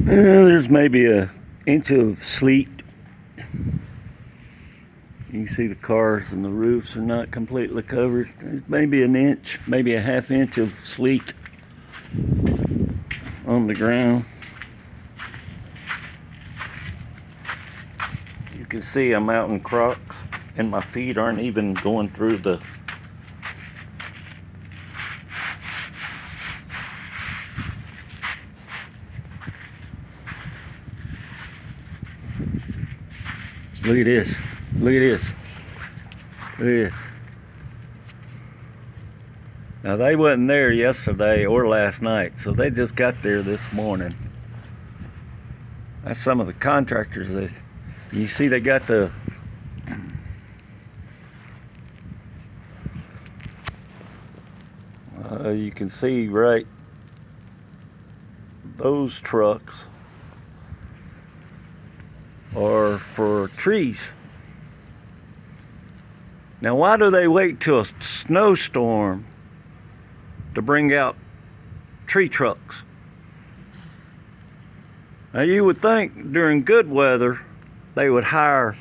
There's maybe an inch of sleet. You can see the cars and the roofs are not completely covered. There's maybe an inch, maybe a half inch of sleet on the ground. You can see I'm out in Crocs and my feet aren't even going through the Look at this. Look at this. Look at this. Now they wasn't there yesterday or last night, so they just got there this morning. That's some of the contractors that you see. They got the you can see right, those trucks are for trees. Now why do they wait till a snowstorm to bring out tree trucks? Now you would think during good weather they would hire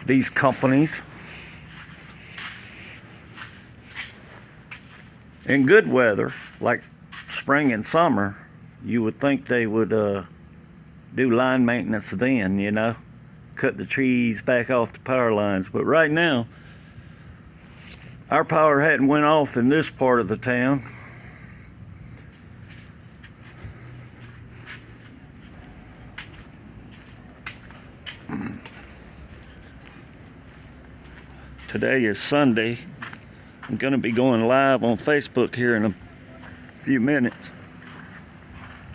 these companies. In good weather, like spring and summer, you would think they would do line maintenance then, you know, cut the trees back off the power lines. But right now, our power hadn't went off in this part of the town. Today is Sunday. I'm going to be going live on Facebook here in a few minutes.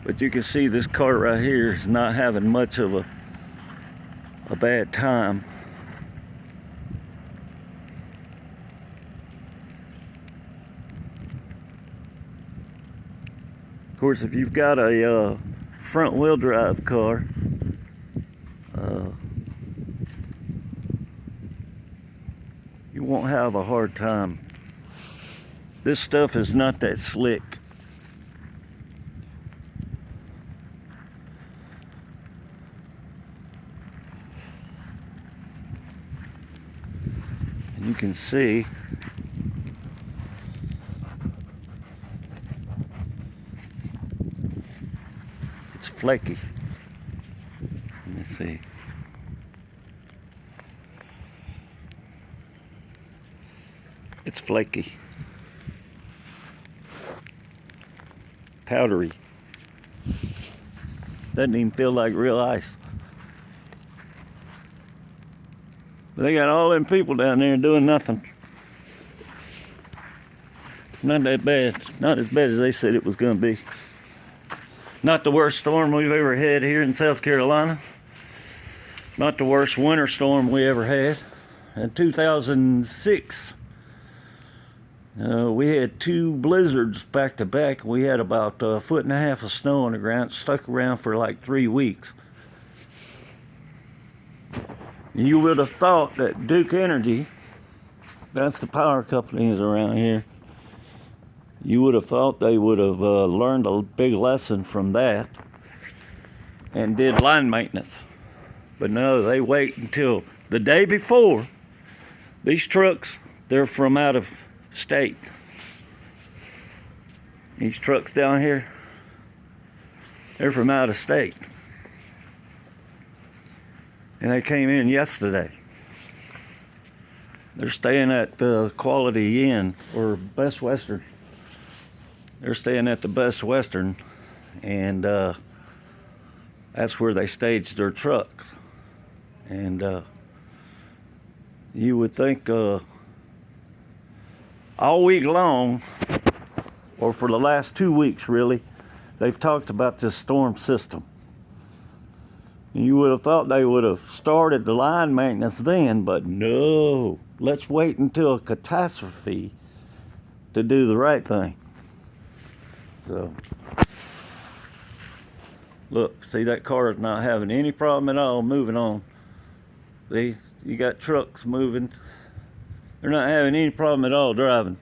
But you can see this car right here is not having much of a bad time. Of course, if you've got a front wheel drive car, you won't have a hard time. This stuff is not that slick. And you can see it's flaky. Let me see. It's flaky. Powdery. Doesn't even feel like real ice. But they got all them people down there doing nothing. Not that bad. Not as bad as they said it was going to be. Not the worst storm we've ever had here in South Carolina. Not the worst winter storm we ever had. In 2006, we had 2 blizzards back to back. We had about 1.5 feet of snow on the ground. It stuck around for like 3 weeks. You would have thought that Duke Energy, that's the power companies around here, you would have thought they would have learned a big lesson from that and did line maintenance. But no, they wait until the day before. These trucks, they're from out of state. These trucks down here, they're from out of state. And they came in yesterday. They're staying at the Quality Inn or Best Western. They're staying at the Best Western, and that's where they staged their trucks. And you would think all week long, or for the last 2 weeks really, they've talked about this storm system. And you would have thought they would have started the line maintenance then, but no. Let's wait until a catastrophe to do the right thing. So, look, see, that car is not having any problem at all moving on. See, you got trucks moving. They're not having any problem at all driving.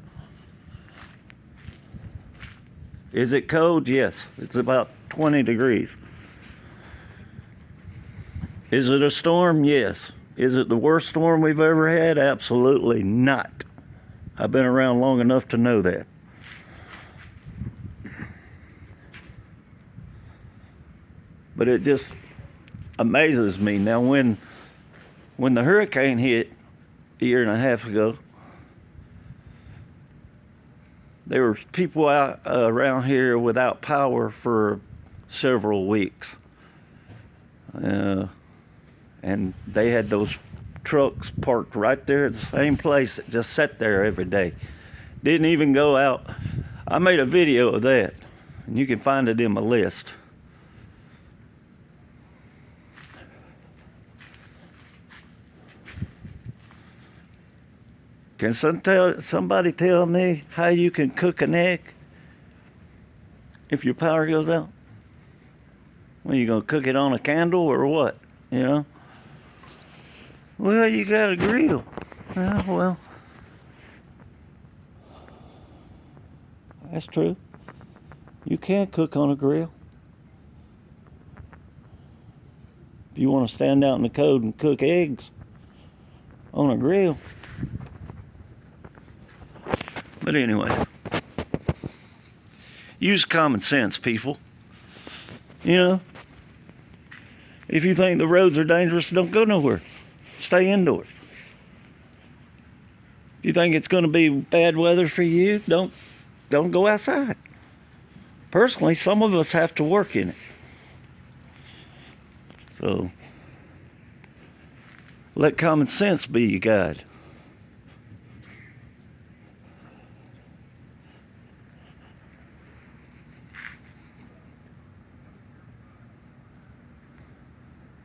Is it cold? Yes, it's about 20 degrees. Is it a storm? Yes. Is it the worst storm we've ever had? Absolutely not. I've been around long enough to know that. But it just amazes me. Now, when the hurricane hit a year and a half ago, there were people out around here without power for several weeks. And they had those trucks parked right there at the same place that just sat there every day. Didn't even go out. I made a video of that, and you can find it in my list. Can somebody tell me how you can cook an egg if your power goes out? Well, you gonna cook it on a candle or what? You know? Well, you got a grill. Well, that's true. You can cook on a grill. If you want to stand out in the cold and cook eggs on a grill. But anyway, use common sense, people. You know, if you think the roads are dangerous, don't go nowhere. Stay indoors. If you think it's going to be bad weather for you, don't go outside. Personally, some of us have to work in it. So, let common sense be your guide.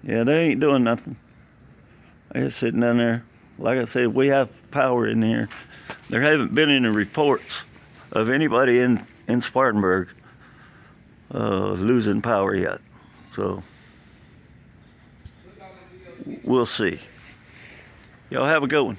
Yeah, they ain't doing nothing. They're just sitting down there. Like I said, we have power in here. There haven't been any reports of anybody in Spartanburg losing power yet. So, we'll see. Y'all have a good one.